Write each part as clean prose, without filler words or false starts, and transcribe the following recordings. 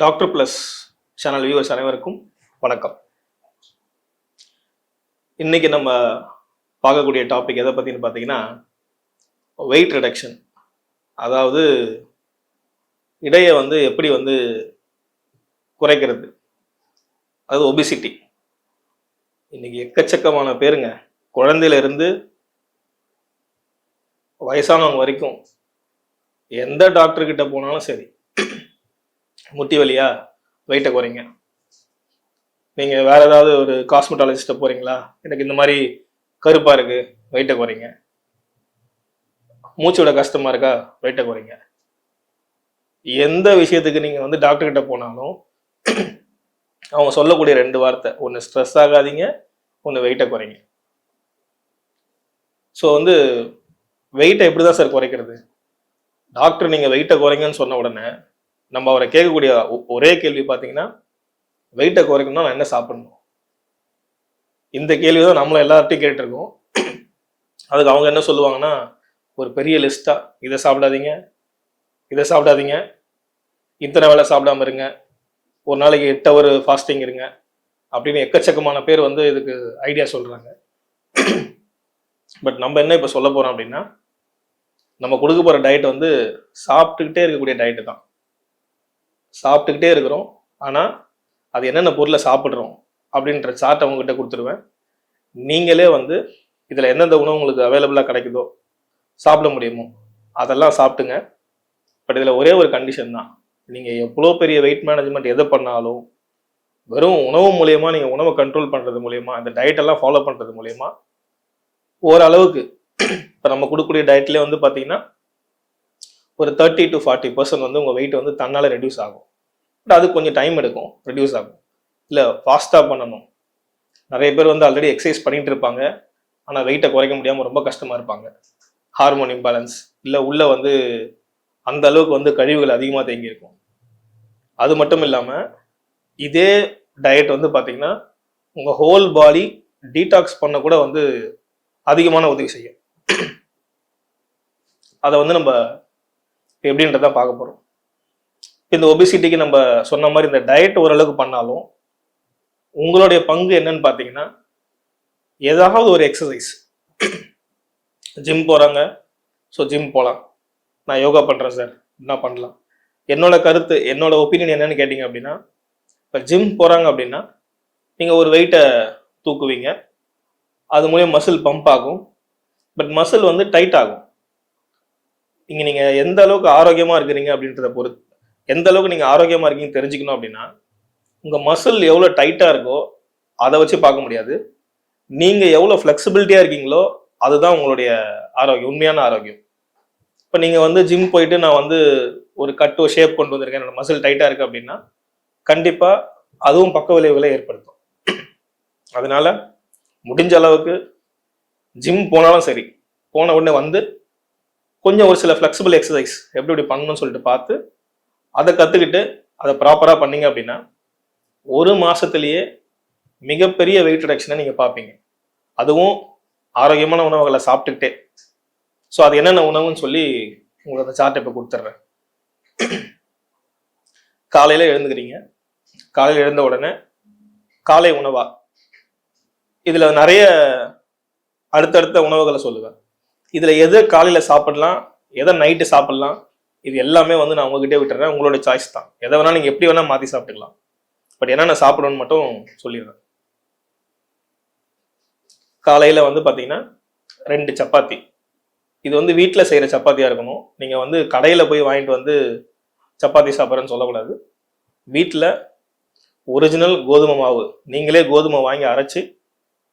Doctor plus channel viewers அனைவருக்கும் வணக்கம். இன்னைக்கு நம்ம பார்க்கக்கூடிய டாபிக் எதை பற்றின்னு பார்த்தீங்கன்னா வெயிட் ரிடக்ஷன். அதாவது இடையை எப்படி குறைக்கிறது, அது ஒபிசிட்டி. இன்னைக்கு எக்கச்சக்கமான பேருங்க, குழந்தையில இருந்து வயசானவங்க வரைக்கும் எந்த டாக்டர்கிட்ட போனாலும் சரி, முட்டி வலியா வெயிட்டை குறைங்க. நீங்கள் வேற ஏதாவது ஒரு காஸ்மெட்டாலஜிஸ்ட்டை போறீங்களா, எனக்கு இந்த மாதிரி கருப்பா இருக்கு வெயிட்டை குறைங்க. மூச்சு விட கஷ்டமா இருக்கா வெயிட்டை குறைங்க. எந்த விஷயத்துக்கு நீங்கள் டாக்டர் கிட்ட போனாலும் அவங்க சொல்லக்கூடிய ரெண்டு வார்த்தை, ஒன்று ஸ்ட்ரெஸ் ஆகாதீங்க, ஒன்று வெயிட்டை குறைங்க. ஸோ வெயிட்டை எப்படி தான் சார் குறைக்கிறது? டாக்டர் நீங்கள் வெயிட்டை குறைங்கன்னு சொன்ன உடனே நம்ம அவரை கேட்கக்கூடிய ஒரே கேள்வி பார்த்தீங்கன்னா, வெயிட்டை குறைக்கணும்னா நான் என்ன சாப்பிடணும்? இந்த கேள்வி தான் நம்மள எல்லார்ட்டையும் கேட்டிருக்கோம். அதுக்கு அவங்க என்ன சொல்லுவாங்கன்னா, ஒரு பெரிய லிஸ்டா, இதை சாப்பிடாதீங்க, இதை சாப்பிடாதீங்க, இத்தனை வேலை சாப்பிடாம இருங்க, ஒரு நாளைக்கு 8 ஹவர் ஃபாஸ்டிங் இருங்க அப்படின்னு எக்கச்சக்கமான பேர் இதுக்கு ஐடியா சொல்றாங்க. பட் நம்ம என்ன இப்போ சொல்ல போறோம் அப்படின்னா, நம்ம கொடுக்க போற டயட் சாப்பிட்டுக்கிட்டே இருக்கக்கூடிய டயட்டு தான். சாப்பிட்டுக்கிட்டே இருக்கிறோம், ஆனால் அது என்னென்ன பொருளை சாப்பிட்றோம் அப்படின்ற சார்ட் அவங்ககிட்ட கொடுத்துருவேன். நீங்களே இதில் எந்தெந்த உணவு உங்களுக்கு அவைலபிளாக கிடைக்குதோ, சாப்பிட முடியுமோ அதெல்லாம் சாப்பிட்டுங்க. பட் இதில் ஒரே ஒரு கண்டிஷன் தான், நீங்கள் எவ்வளோ பெரிய வெயிட் மேனேஜ்மெண்ட் எதை பண்ணாலும் வெறும் உணவு மூலயமா, நீங்கள் உணவை கண்ட்ரோல் பண்ணுறது மூலயமா, இந்த டயட்டெல்லாம் ஃபாலோ பண்ணுறது மூலயமா ஓரளவுக்கு இப்போ நம்ம கொடுக்கக்கூடிய டயட்லேயே பார்த்தீங்கன்னா ஒரு 30 to 40% உங்கள் வெயிட் தன்னால் ரெடியூஸ் ஆகும். பட் அது கொஞ்சம் டைம் எடுக்கும், ரெடியூஸ் ஆகும். இல்லை ஃபாஸ்ட்டாக பண்ணணும். நிறைய பேர் ஆல்ரெடி எக்ஸசைஸ் பண்ணிட்டு இருப்பாங்க, ஆனால் வெயிட்டை குறைக்க முடியாமல் ரொம்ப கஷ்டமாக இருப்பாங்க. ஹார்மோன் இம்பேலன்ஸ், இல்லை உள்ள அந்த அளவுக்கு கழிவுகள் அதிகமாக தேங்கி இருக்கும். அது மட்டும் இல்லாமல் இதே டயட் பார்த்தீங்கன்னா உங்கள் ஹோல் பாடி டீடாக்ஸ் பண்ண கூட அதிகமான உதவி செய்யும். அதை நம்ம எப்படின்றதான் பார்க்க போகிறோம். இந்த ஒபிசிட்டிக்கு நம்ம சொன்ன மாதிரி இந்த டயட் ஓரளவுக்கு பண்ணாலும் உங்களுடைய பங்கு என்னன்னு பார்த்தீங்கன்னா, ஏதாவது ஒரு எக்ஸசைஸ். ஜிம் போகிறாங்க, ஸோ ஜிம் போகலாம். நான் யோகா பண்ணுறேன் சார், என்ன பண்ணலாம்? என்னோட கருத்து, என்னோட ஒப்பீனியன் என்னன்னு கேட்டிங்க அப்படின்னா, இப்போ ஜிம் போகிறாங்க அப்படின்னா நீங்கள் ஒரு வெயிட்டை தூக்குவீங்க, அது மூலியம் மசில் பம்ப் ஆகும். பட் மசில் டைட் ஆகும். இங்கே நீங்கள் எந்த அளவுக்கு ஆரோக்கியமாக இருக்கிறீங்க அப்படின்றத பொறுத்து, எந்த அளவுக்கு நீங்கள் ஆரோக்கியமாக இருக்கீங்க தெரிஞ்சுக்கணும் அப்படின்னா, உங்கள் மசில் எவ்வளோ டைட்டாக இருக்கோ அதை வச்சு பார்க்க முடியாது. நீங்கள் எவ்வளோ ஃப்ளெக்சிபிலிட்டியாக இருக்கீங்களோ அதுதான் உங்களுடைய ஆரோக்கியம், உண்மையான ஆரோக்கியம். இப்போ நீங்கள் ஜிம் போயிட்டு நான் ஒரு கட்டோ ஷேப் கொண்டு வந்திருக்கேன், என்னோட மசில் டைட்டாக இருக்குது அப்படின்னா கண்டிப்பாக அதுவும் பக்க விளைவுகளை ஏற்படுத்தும். அதனால முடிஞ்ச அளவுக்கு ஜிம் போனாலும் சரி, போன உடனே கொஞ்சம் ஒரு சில ஃப்ளெக்சிபிள் எக்ஸசைஸ் எப்படி பண்ணணும்னு சொல்லிட்டு பார்த்து அதை கற்றுக்கிட்டு அதை ப்ராப்பராக பண்ணீங்க அப்படின்னா ஒரு மாதத்துலேயே மிகப்பெரிய வெயிட் ரிடக்ஷனை நீங்கள் பார்ப்பீங்க. அதுவும் ஆரோக்கியமான உணவுகளை சாப்பிட்டுக்கிட்டே. ஸோ அது என்னென்ன உணவுன்னு சொல்லி உங்களுக்கு அந்த சார்ட்டை இப்போ கொடுத்துட்றேன். காலையில் எழுந்துக்கிறீங்க, காலையில் எழுந்த உடனே காலை உணவா, இதில் நிறைய அடுத்தடுத்த உணவுகளை சொல்லுவேன். இதில் எது காலையில் சாப்பிடலாம், எதை நைட்டு சாப்பிடலாம், இது எல்லாமே நான் உங்ககிட்டே விட்டுறேன். உங்களோட சாய்ஸ் தான். எதை வேணால் நீங்கள் எப்படி வேணால் மாற்றி சாப்பிட்டுக்கலாம். பட் என்னென்ன சாப்பிடணும்னு மட்டும் சொல்லிடுறேன். காலையில் பார்த்தீங்கன்னா 2 சப்பாத்தி. இது வீட்டில் செய்கிற சப்பாத்தியாக இருக்கணும். நீங்கள் கடையில் போய் வாங்கிட்டு சப்பாத்தி சாப்பிட்றேன்னு சொல்லக்கூடாது. வீட்டில் ஒரிஜினல் கோதுமை மாவு, நீங்களே கோதுமை வாங்கி அரைச்சி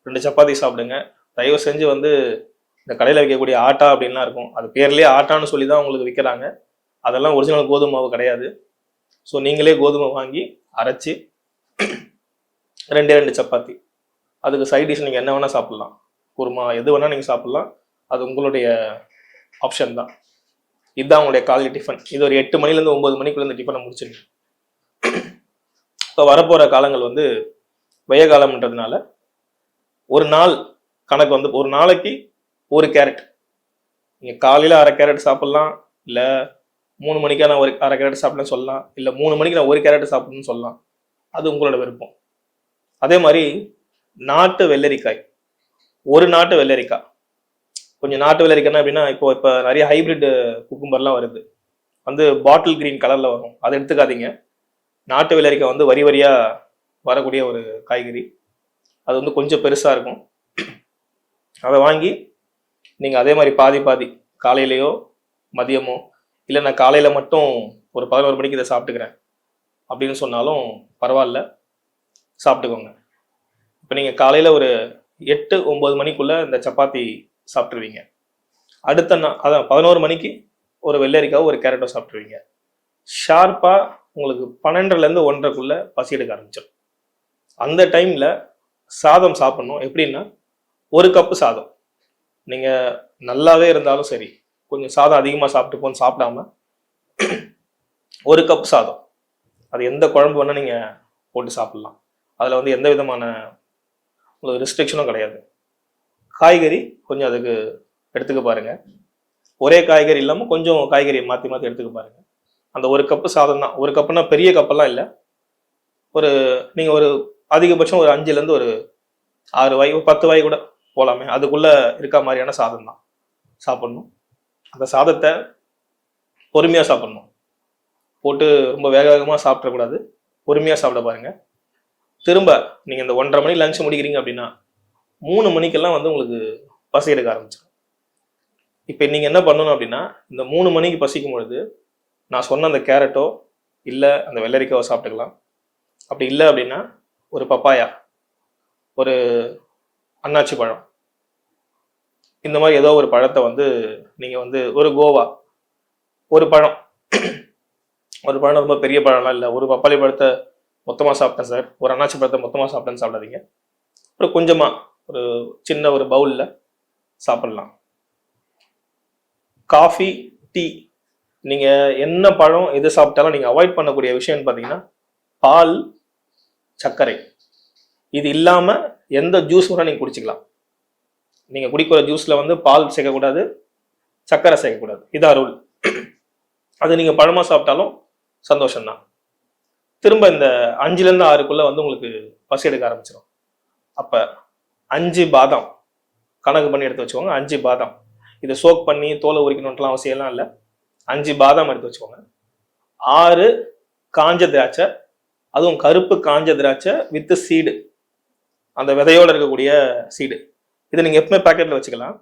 2 சப்பாத்தி சாப்பிடுங்க. தயவு செஞ்சு இந்த கடையில் வைக்கக்கூடிய ஆட்டா அப்படின்லாம் இருக்கும், அது பேர்லேயே ஆட்டான்னு சொல்லி தான் உங்களுக்கு விற்கிறாங்க. அதெல்லாம் ஒரிஜினல் கோதுமை மாவு கிடையாது. ஸோ நீங்களே கோதுமை வாங்கி அரைச்சி 2 சப்பாத்தி. அதுக்கு சைட் டிஷ் நீங்கள் என்ன வேணால் சாப்பிட்லாம், குருமா எது வேணால் நீங்கள் சாப்பிட்லாம், அது உங்களுடைய ஆப்ஷன் தான். இதுதான் உங்களுடைய காலை டிஃபன். இது ஒரு 8 மணிலேருந்து 9 மணிக்குள்ள இந்த டிஃபனை முடிச்சிருங்க. இப்போ வரப்போகிற காலங்கள் வெய்ய காலம்ன்றதுனால ஒரு நாள் கணக்கு ஒரு நாளைக்கு 1 கேரட். நீங்கள் காலையில் 1/2 கேரட் சாப்பிட்லாம், இல்லை 3 மணிக்கா நான் ஒரு அரை கேரட் சாப்பிட்டேன்னு சொல்லலாம், இல்லை 3 மணிக்கு நான் ஒரு கேரட் சாப்பிடணும்னு சொல்லலாம். அது உங்களோட விருப்பம். அதே மாதிரி நாட்டு வெள்ளரிக்காய், ஒரு நாட்டு வெள்ளரிக்காய், கொஞ்சம் நாட்டு வெள்ளரிக்காய் அப்படின்னா இப்போ நிறைய ஹைபிரிட் குக்கும்பர்லாம் வருது, வந்து பாட்டில் கிரீன் கலர்ல வரும், அதை எடுத்துக்காதீங்க. நாட்டு வெள்ளரிக்காய் வந்து வரி வரியா வரக்கூடிய ஒரு காய்கறி, அது வந்து கொஞ்சம் பெருசா இருக்கும். அதை வாங்கி நீங்க அதே மாதிரி பாதி பாதி காலையிலையோ மதியமோ, இல்லை நான் காலையில மட்டும் ஒரு 11 மணிக்கு இதை சாப்பிட்டுக்கிறேன் அப்படின்னு சொன்னாலும் பரவாயில்ல, சாப்பிட்டுக்கோங்க. இப்போ நீங்க காலையில ஒரு 8-9 மணிக்குள்ள இந்த சப்பாத்தி சாப்பிட்டுருவீங்க. அடுத்த நாள் அதான் 11 மணிக்கு ஒரு வெள்ளரிக்காவோ ஒரு கேரட்டோ சாப்பிட்டுருவீங்க. ஷார்ப்பா உங்களுக்கு 12லேருந்து 1:30க்குள்ள பசி எடுக்க ஆரம்பிச்சிடும். அந்த டைம்ல சாதம் சாப்பிடணும். எப்படின்னா, ஒரு கப்பு சாதம், நீங்க நல்லாவே இருந்தாலும் சரி, கொஞ்சம் சாதம் அதிகமா சாப்பிட்டு போன்னு சாப்பிடாம ஒரு கப் சாதம், அது எந்த குழம்பு வேணா நீங்க போட்டு சாப்பிடலாம். அதுல வந்து எந்த விதமான உங்களுக்கு ரெஸ்ட்ரிக்ஷனும் கிடையாது. காய்கறி கொஞ்சம் அதுக்கு எடுத்துக்க பாருங்க. ஒரே காய்கறி இல்லாம கொஞ்சம் காய்கறி மாத்தி மாத்தி எடுத்துக்க பாருங்க. அந்த ஒரு கப்பு சாதம் தான். ஒரு கப்புனா பெரிய கப்பெல்லாம் இல்லை, ஒரு நீங்க ஒரு அதிகபட்சம் ஒரு 5லேருந்து ஒரு 6 வாய், 10 வாய் கூட போலாமே, அதுக்குள்ள இருக்க மாதிரியான சாதம் தான் சாப்பிடணும். அந்த சாதத்தை பொறுமையா சாப்பிடணும். போட்டு ரொம்ப வேக வேகமா சாப்பிடக்கூடாது, பொறுமையா சாப்பிட பாருங்க. திரும்ப நீங்க இந்த 1:30 மணி லஞ்ச் முடிக்கிறீங்க அப்படின்னா 3 மணிக்கெல்லாம் வந்து உங்களுக்கு பசி எடுக்க ஆரம்பிச்சிடும். இப்போ நீங்க என்ன பண்ணணும் அப்படின்னா, இந்த 3 மணிக்கு பசிக்கும் பொழுது நான் சொன்ன அந்த கேரட்டோ இல்லை அந்த வெள்ளரிக்காவோ சாப்பிட்டுக்கலாம். அப்படி இல்லை அப்படின்னா ஒரு பப்பாயா, ஒரு அன்னாச்சி பழம், இந்த மாதிரி ஏதோ ஒரு பழத்தை வந்து நீங்க வந்து ஒரு கோவா, ஒரு பழம், ஒரு பழம் ரொம்ப பெரிய பழம்லாம் இல்லை, ஒரு பப்பாளி பழத்தை மொத்தமாக சாப்பிட்டேன் சார், ஒரு அன்னாச்சி பழத்தை மொத்தமாக சாப்பிட்டேன்னு சாப்பிடாதீங்க. அப்புறம் கொஞ்சமா ஒரு சின்ன ஒரு பவுலில் சாப்பிடலாம். காஃபி, டீ, நீங்க என்ன பழம் எது சாப்பிட்டாலும் நீங்க அவாய்ட் பண்ணக்கூடிய விஷயம்னு பார்த்தீங்கன்னா பால், சர்க்கரை. இது இல்லாம எந்த ஜூஸ் கூட நீங்க குடிச்சிக்கலாம். நீங்க குடிக்கிற ஜூஸ்ல வந்து பால் சேர்க்கக்கூடாது, சர்க்கரை சேர்க்கக்கூடாது, இதான் ரூல். அது நீங்க பழமா சாப்பிட்டாலும் சந்தோஷம்தான். திரும்ப இந்த 5லேருந்து 6க்குள்ள வந்து உங்களுக்கு பசி எடுக்க ஆரம்பிச்சிடும். அப்ப 5 பாதாம் கணக்கு பண்ணி எடுத்து வச்சுக்கோங்க. 5 பாதாம், இதை சோக் பண்ணி தோலை உரிக்கணும்லாம் அவசியம்லாம் இல்லை. 5 பாதாம் எடுத்து வச்சுக்கோங்க. 6 காஞ்ச திராட்சை, அதுவும் கருப்பு காஞ்ச திராட்சை வித் சீடு, அந்த விதையோட இருக்கக்கூடிய சீடு. இதை நீங்க எப்பவுமே பேக்கெட்ல வச்சுக்கலாம்.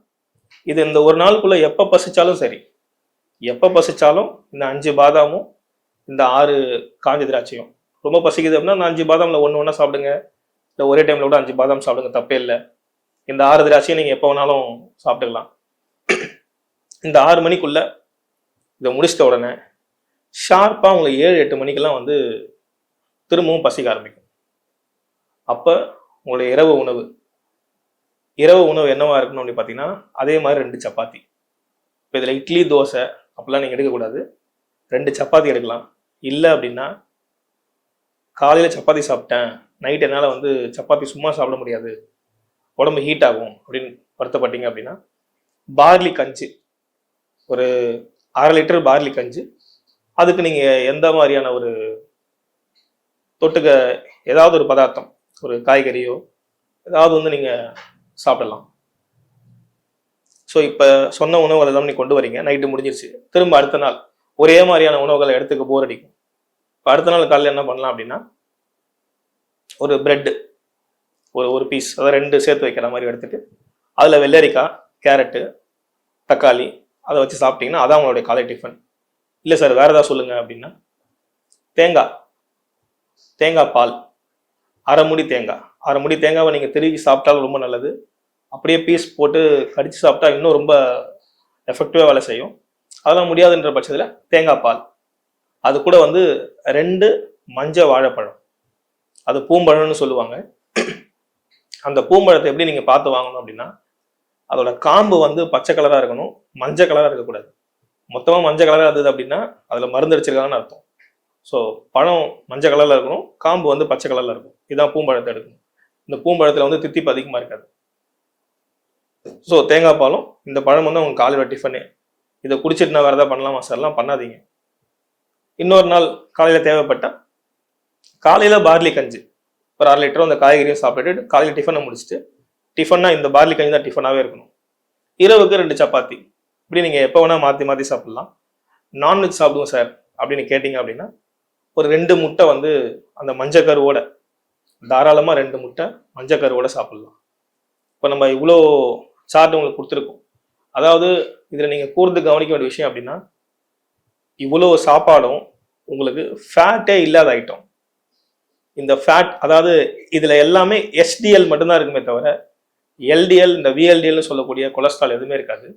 இது இந்த ஒரு நாளுக்குள்ள எப்ப பசிச்சாலும் சரி, எப்ப பசிச்சாலும் இந்த 5 பாதாமும் இந்த 6 காஞ்ச திராட்சையும். ரொம்ப பசிக்குது அப்படின்னா இந்த 5 பாதாம்ல ஒண்ணா சாப்பிடுங்க, இல்லை ஒரே டைம்ல கூட 5 பாதாம் சாப்பிடுங்க, தப்பே இல்லை. இந்த 6 திராட்சையும் நீங்க எப்போ வேணாலும் சாப்பிட்டுக்கலாம். இந்த 6 மணிக்குள்ள இதை முடிச்சிட்ட உடனே ஷார்ப்பா உங்களுக்கு 7-8 மணிக்கெல்லாம் வந்து திரும்பவும் பசிக்க ஆரம்பிக்கும். அப்ப உங்களுடைய இரவு உணவு என்னவா இருக்கணும் அப்படின்னு பார்த்தீங்கன்னா, அதே மாதிரி 2 சப்பாத்தி. இப்போ இதில் இட்லி தோசை அப்படிலாம் நீங்கள் எடுக்கக்கூடாது, 2 சப்பாத்தி எடுக்கலாம். இல்லை அப்படின்னா காலையில் சப்பாத்தி சாப்பிட்டேன், நைட் என்னால் வந்து சப்பாத்தி சும்மா சாப்பிட முடியாது, உடம்பு ஹீட் ஆகும் அப்படின்னு வருத்தப்பட்டீங்க அப்படின்னா பார்லி கஞ்சி, ஒரு 1/2 லிட்டர் பார்லி கஞ்சி, அதுக்கு நீங்கள் எந்த மாதிரியான ஒரு தொட்டுக்க ஏதாவது ஒரு பதார்த்தம், ஒரு காய்கறியோ ஏதாவது வந்து நீங்கள் சாப்பிடலாம். ஸோ இப்போ சொன்ன உணவுகளை தான் நீ கொண்டு வரீங்க, நைட்டு முடிஞ்சிருச்சு. திரும்ப அடுத்த நாள் ஒரே மாதிரியான உணவுகளை எடுத்துக்க போர் அடிக்கும். இப்போ அடுத்த நாள் காலையில் என்ன பண்ணலாம் அப்படின்னா, ஒரு பிரெட்டு ஒரு பீஸ், அதாவது 2 சேர்த்து வைக்கிற மாதிரி எடுத்துட்டு அதில் வெள்ளரிக்காய், கேரட்டு, தக்காளி அதை வச்சு சாப்பிட்டீங்கன்னா அதான் உங்களுடைய காலை டிஃபன். இல்லை சார் வேற ஏதாவது சொல்லுங்க அப்படின்னா, தேங்காய் பால், 1/2 மூடி தேங்காய், 1/2 மூடி தேங்காவை நீங்கள் திருவி சாப்பிட்டாலும் ரொம்ப நல்லது. அப்படியே பீஸ் போட்டு கடிச்சு சாப்பிட்டா இன்னும் ரொம்ப எஃபெக்டிவாக வேலை செய்யும். அதெல்லாம் முடியாதுன்ற பட்சத்தில் தேங்காய் பால், அது கூட வந்து 2 மஞ்சள் வாழைப்பழம், அது பூம்பழம்னு சொல்லுவாங்க. அந்த பூம்பழத்தை எப்படி நீங்கள் பார்த்து வாங்கணும் அப்படின்னா, அதோட காம்பு வந்து பச்சை கலராக இருக்கணும், மஞ்சள் கலராக இருக்கக்கூடாது. மொத்தமாக மஞ்சள் கலராக இருந்தது அப்படின்னா அதில் மருந்து அடிச்சிருக்காங்கன்னு அர்த்தம். ஸோ பழம் மஞ்சள் கலரில் இருக்கணும், காம்பு வந்து பச்சை கலரில் இருக்கும். இதுதான் பூம்பழத்தை எடுக்கணும். இந்த பூம்பழத்தில் வந்து தித்திப்பு அதிகமாக இருக்காது. ஸோ தேங்காய் பாலும் இந்த பழம் வந்து அவங்க காலையில் டிஃபனு. இதை குடிச்சிட்டு நான் வேறு ஏதாவது பண்ணலாமா சார்லாம் பண்ணாதீங்க. இன்னொரு நாள் காலையில் தேவைப்பட்டால் காலையில் பார்லி கஞ்சி ஒரு 1/2 லிட்டரும் அந்த காய்கறியும் சாப்பிட்டுட்டு காலையில் டிஃபனை முடிச்சுட்டு, டிஃபன்னா இந்த பார்லி கஞ்சி தான் டிஃபனாகவே இருக்கணும். இரவுக்கு 2 சப்பாத்தி, இப்படி நீங்கள் எப்போ வேணால் மாற்றி மாற்றி சாப்பிட்லாம். நான்வெஜ் சாப்பிடுவோம் சார் அப்படின்னு கேட்டிங்க அப்படின்னா ஒரு 2 முட்டை வந்து அந்த மஞ்சக்கருவோட, தாராளமாக 2 முட்டை மஞ்சக்கருவோட சாப்பிட்லாம். இப்போ நம்ம இவ்வளோ சார்ட் உங்களுக்கு கொடுத்துருக்கோம். அதாவது இதில் நீங்கள் கூர்ந்து கவனிக்க வேண்டிய விஷயம் அப்படின்னா, இவ்வளோ சாப்பாடும் உங்களுக்கு ஃபேட்டே இல்லாத ஐட்டம். இந்த ஃபேட், அதாவது இதில் எல்லாமே எஸ்டிஎல் மட்டும்தான் இருக்குமே தவிர எல்டிஎல், இந்த விஎல்டிஎல்னு சொல்லக்கூடிய கொலஸ்ட்ரால் எதுவுமே இருக்காது.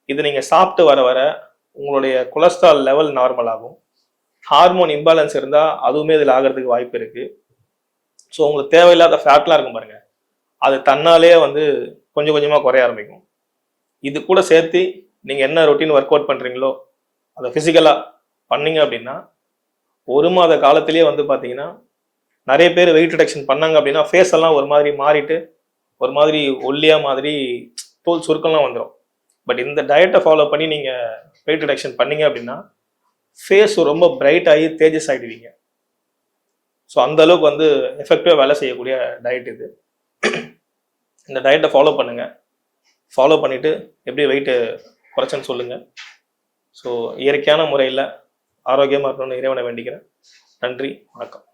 இது நீங்கள் சாப்பிட்டு வர வர உங்களுடைய கொலஸ்ட்ரால் லெவல் நார்மல் ஆகும். ஹார்மோன் இம்பேலன்ஸ் இருந்தால் அதுவுமே இதில் ஆகிறதுக்கு வாய்ப்பு இருக்குது. ஸோ உங்களுக்கு தேவையில்லாத ஃபேட்லாம் இருக்கும் பாருங்க, அது தன்னாலே வந்து கொஞ்சம் கொஞ்சமாக குறைய ஆரம்பிக்கும். இது கூட சேர்த்து நீங்கள் என்ன ரொட்டீன் ஒர்க் அவுட் பண்ணுறீங்களோ அதை ஃபிசிக்கலாக பண்ணீங்க அப்படின்னா 1 மாத காலத்திலேயே வந்து பார்த்தீங்கன்னா நிறைய பேர் வெயிட் ரிடக்ஷன் பண்ணாங்க அப்படின்னா ஃபேஸ் எல்லாம் ஒரு மாதிரி மாறிட்டு ஒரு மாதிரி ஒல்லியா மாதிரி தோல் சுருக்கம்லாம் வந்துடும். பட் இந்த டயட்டை ஃபாலோ பண்ணி நீங்கள் வெயிட் ரிடக்ஷன் பண்ணீங்க அப்படின்னா ஃபேஸ் ரொம்ப பிரைட் ஆகி தேஜஸ் ஆகிடுவீங்க. ஸோ அந்த அளவுக்கு வந்து எஃபெக்டிவாக வேலை செய்யக்கூடிய டயட் இது. இந்த டயட்டை ஃபாலோ பண்ணுங்கள். ஃபாலோ பண்ணிவிட்டு எப்படி வெயிட்டு குறைச்சேன்னு சொல்லுங்கள். ஸோ இயற்கையான முறையில் ஆரோக்கியமாக இருக்கணும்னு இறைவனை வேண்டிக்கிறேன். நன்றி, வணக்கம்.